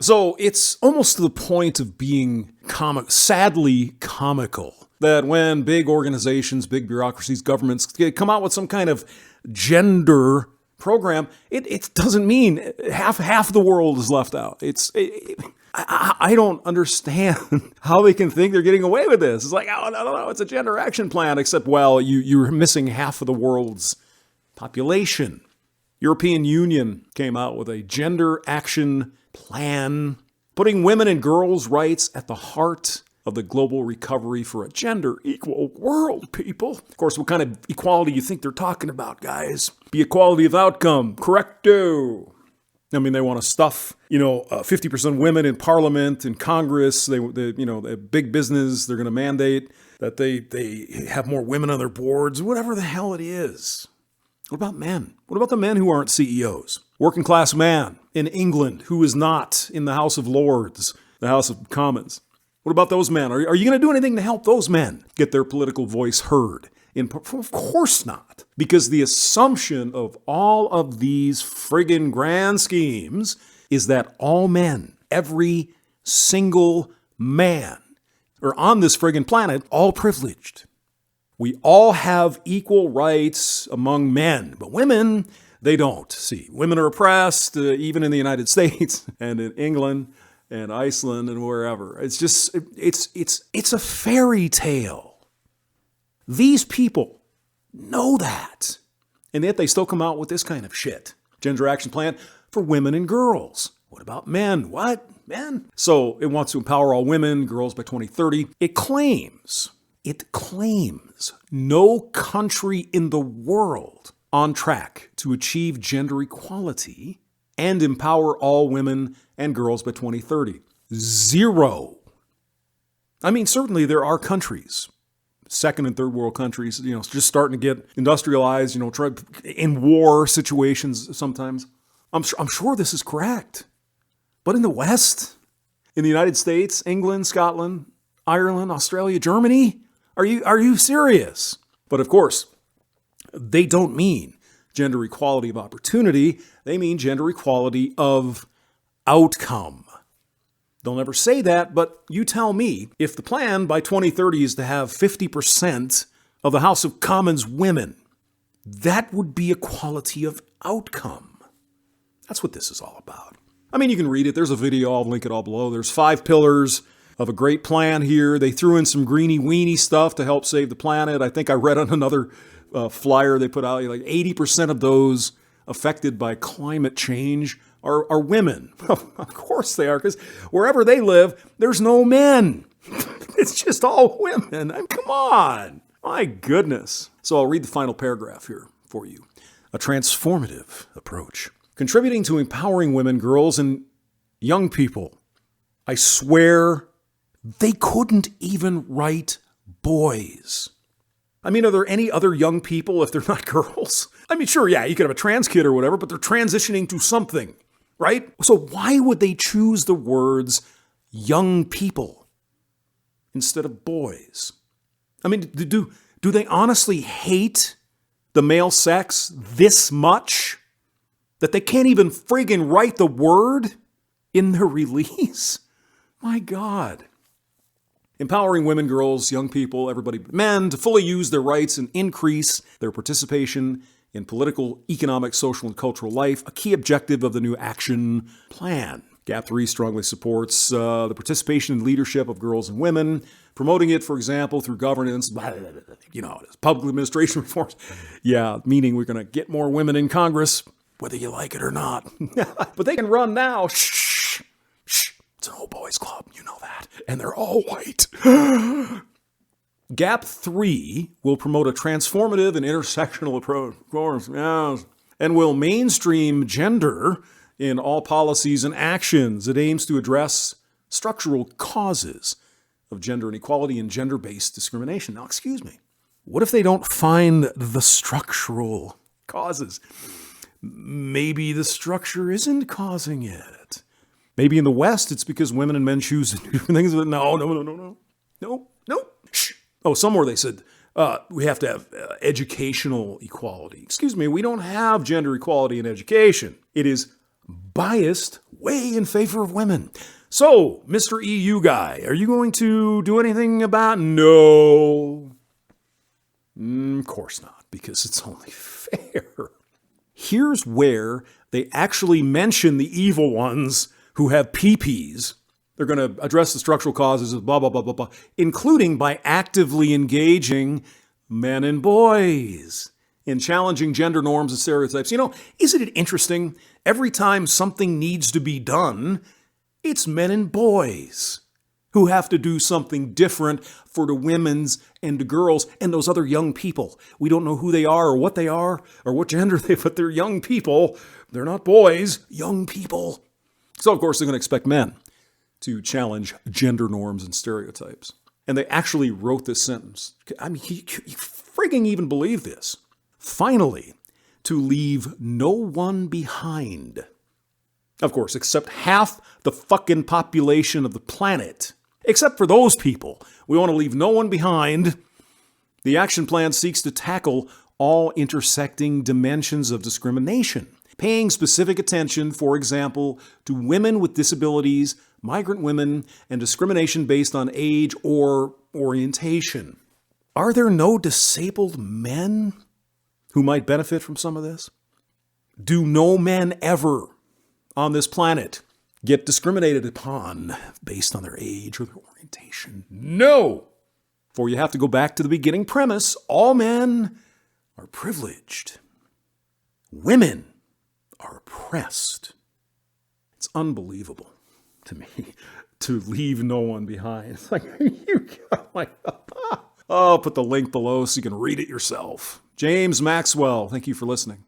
So it's almost to the point of being sadly comical, that when big organizations, big bureaucracies, governments come out with some kind of gender program, it doesn't mean half the world is left out. I don't understand how they can think they're getting away with this. It's like, oh, no, it's a gender action plan, except, well, you're missing half of the world's population. European Union came out with a gender action plan, putting women and girls' rights at the heart of the global recovery for a gender-equal world, people. Of course, what kind of equality you think they're talking about, guys? The equality of outcome. Correcto. I mean, they want to stuff, 50% women in parliament, in Congress. They big business, they're going to mandate that they have more women on their boards, whatever the hell it is. What about men? What about the men who aren't CEOs? Working class man in England who is not in the House of Lords, the House of Commons. What about those men? Are you going to do anything to help those men get their political voice heard? Of course not. Because the assumption of all of these friggin' grand schemes is that all men, every single man, are on this friggin' planet all privileged. We all have equal rights among men, but women, they don't. See, women are oppressed, even in the United States and in England and Iceland and wherever. It's just, it's a fairy tale. These people know that, and yet they still come out with this kind of shit. Gender action plan for women and girls. What about men? What? Men? So it wants to empower all women, girls by 2030. It claims no country in the world on track to achieve gender equality and empower all women and girls by 2030. Zero. I mean, certainly there are countries, second and third world countries, just starting to get industrialized, in war situations sometimes. I'm sure this is correct. But in the West, in the United States, England, Scotland, Ireland, Australia, Germany, are you serious? But of course, they don't mean gender equality of opportunity. They mean gender equality of outcome. They'll never say that, but you tell me, if the plan by 2030 is to have 50% of the House of Commons women, that would be equality of outcome. That's what this is all about. I mean, you can read it. There's a video. I'll link it all below. There's 5 pillars of a great plan here. They threw in some greeny-weeny stuff to help save the planet. I think I read on another flyer they put out, like 80% of those affected by climate change are women. Of course they are, because wherever they live, there's no men. It's just all women. I mean, come on. My goodness. So I'll read the final paragraph here for you. A transformative approach, contributing to empowering women, girls, and young people. I swear they couldn't even write boys. I mean, are there any other young people if they're not girls? I mean, sure, yeah, you could have a trans kid or whatever, but they're transitioning to something, right? So why would they choose the words young people instead of boys? I mean, do they honestly hate the male sex this much that they can't even friggin' write the word in their release? My God. Empowering women, girls, young people, everybody but men to fully use their rights and increase their participation in political, economic, social, and cultural life, a key objective of the new action plan. GAP 3 strongly supports the participation and leadership of girls and women, promoting it, for example, through governance, public administration reforms. Yeah, meaning we're going to get more women in Congress, whether you like it or not. But they can run now. Shh. It's an old boys club, you know that. And they're all white. GAP 3 will promote a transformative and intersectional approach, of course, yes, and will mainstream gender in all policies and actions. It aims to address structural causes of gender inequality and gender-based discrimination. Now, excuse me, what if they don't find the structural causes? Maybe the structure isn't causing it. Maybe in the West, it's because women and men choose to do different things. No. Shh. Oh, somewhere they said we have to have educational equality. Excuse me, we don't have gender equality in education. It is biased way in favor of women. So, Mr. EU guy, are you going to do anything about? No. Of course not, because it's only fair. Here's where they actually mention the evil ones who have PPs. They're going to address the structural causes of blah, blah, blah, blah, blah, including by actively engaging men and boys in challenging gender norms and stereotypes. You know, isn't it interesting? Every time something needs to be done, it's men and boys who have to do something different for the women's and the girls and those other young people. We don't know who they are or what gender they, but they're young people. They're not boys, young people. So, of course, they're going to expect men to challenge gender norms and stereotypes. And they actually wrote this sentence. I mean, you frigging even believe this. Finally, to leave no one behind. Of course, except half the fucking population of the planet. Except for those people. We want to leave no one behind. The action plan seeks to tackle all intersecting dimensions of discrimination, paying specific attention, for example, to women with disabilities, migrant women, and discrimination based on age or orientation. Are there no disabled men who might benefit from some of this? Do no men ever on this planet get discriminated upon based on their age or their orientation? No! For you have to go back to the beginning premise. All men are privileged. Women are oppressed. It's unbelievable to me to leave no one behind. It's like, I'll put the link below so you can read it yourself. James Maxwell, thank you for listening.